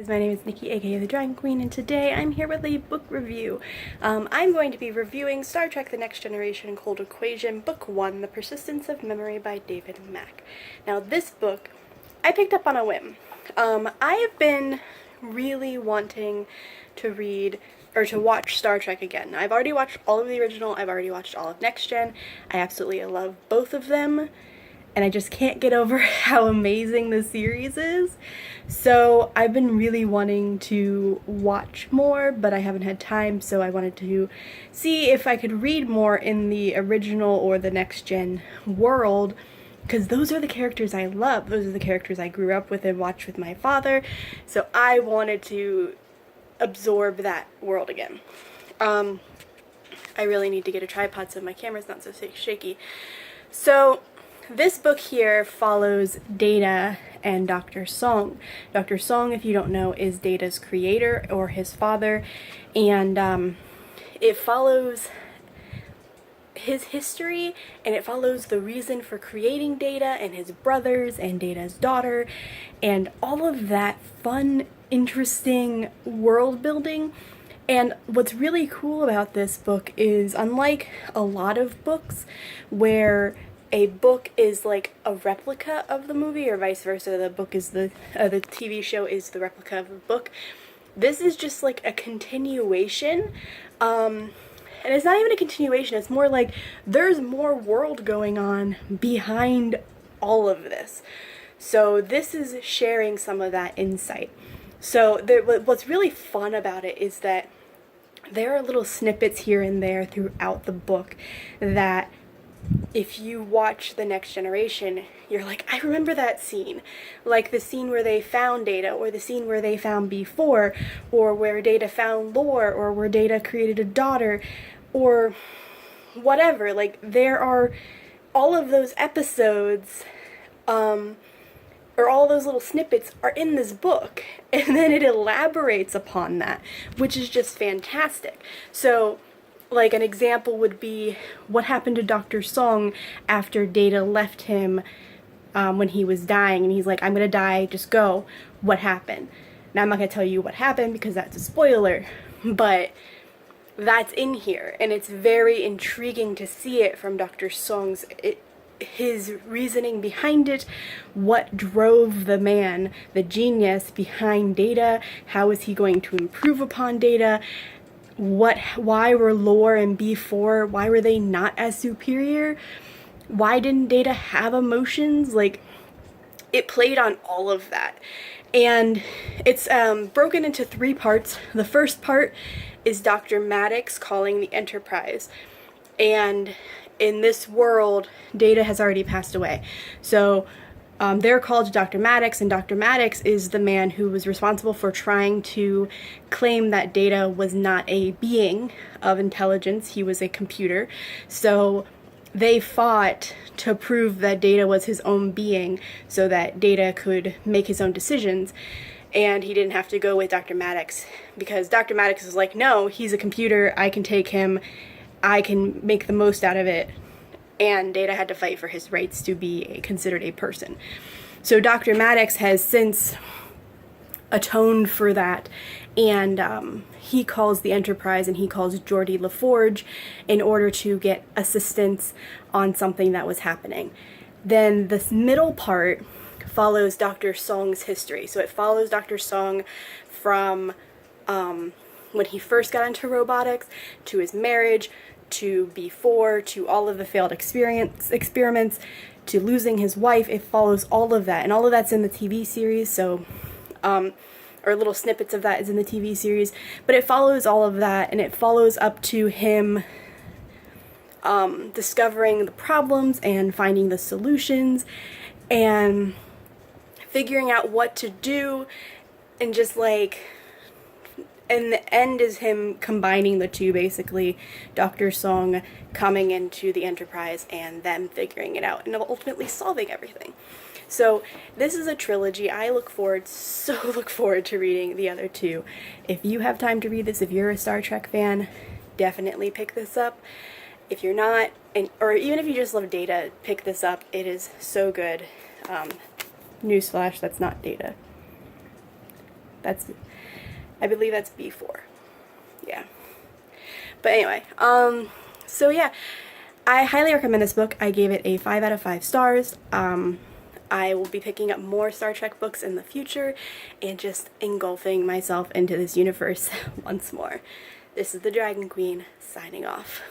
My name is Nikki, aka the Drawing Queen, and today I'm here with a book review. I'm going to be reviewing Star Trek The Next Generation Cold Equation, Book 1, The Persistence of Memory by David Mack. Now this book, I picked up on a whim. I have been really wanting to read, or to watch Star Trek again. I've already watched all of the original, I've already watched all of Next Gen. I absolutely love both of them, and I just can't get over how amazing the series is. So I've been really wanting to watch more, but I haven't had time, so I wanted to see if I could read more in the original or the Next Gen world, because those are the characters I love. Those are the characters I grew up with and watched with my father, so I wanted to absorb that world again. I really need to get a tripod so my camera's not so shaky. So this book here follows Data and Dr. Soong. Dr. Soong, if you don't know, is Data's creator or his father, and it follows his history, and it follows the reason for creating Data and his brothers and Data's daughter and all of that fun, interesting world building. And what's really cool about this book is, unlike a lot of books where a book is like a replica of the movie, or vice versa, the book is the TV show is the replica of the book, this is just like a continuation. And it's not even a continuation, it's more like there's more world going on behind all of this. So this is sharing some of that insight. So what's really fun about it is that there are little snippets here and there throughout the book that, if you watch The Next Generation, you're like, I remember that scene. Like the scene where they found Data, or the scene where they found B4, or where Data found Lore, or where Data created a daughter, or whatever. Like, there are all of those episodes, or all those little snippets are in this book, and then it elaborates upon that, which is just fantastic. So, like, an example would be what happened to Dr. Soong after Data left him when he was dying, and he's like, I'm gonna die, just go. What happened? Now, I'm not gonna tell you what happened because that's a spoiler, but that's in here, and it's very intriguing to see it from Dr. Soong's his reasoning behind it, what drove the man, the genius behind Data, how is he going to improve upon Data, why were Lore and B4, why were they not as superior, why didn't Data have emotions? Like, it played on all of that. And it's broken into 3 parts. The first part is Dr. Maddox calling the Enterprise, and in this world, Data has already passed away. So they're called to Dr. Maddox, and Dr. Maddox is the man who was responsible for trying to claim that Data was not a being of intelligence, he was a computer. So they fought to prove that Data was his own being, so that Data could make his own decisions, and he didn't have to go with Dr. Maddox, because Dr. Maddox was like, no, he's a computer, I can take him, I can make the most out of it, and Data had to fight for his rights to be considered a person. So Dr. Maddox has since atoned for that, and he calls the Enterprise, and he calls Geordi LaForge in order to get assistance on something that was happening. Then this middle part follows Dr. Soong's history. So it follows Dr. Soong from when he first got into robotics, to his marriage, to B4, to all of the failed experiments, to losing his wife. It follows all of that, and all of that's in the TV series, so, or little snippets of that is in the TV series, but it follows all of that, and it follows up to him discovering the problems and finding the solutions, and figuring out what to do, and just like, and the end is him combining the two, basically. Dr. Soong coming into the Enterprise and them figuring it out and ultimately solving everything. So this is a trilogy. I look forward to reading the other 2. If you have time to read this, if you're a Star Trek fan, definitely pick this up. If you're not, or even if you just love Data, pick this up. It is so good. Newsflash, that's not Data. I believe that's B4. Yeah. But anyway, so yeah, I highly recommend this book. I gave it a 5 out of 5 stars. I will be picking up more Star Trek books in the future and just engulfing myself into this universe once more. This is the Dragon Queen, signing off.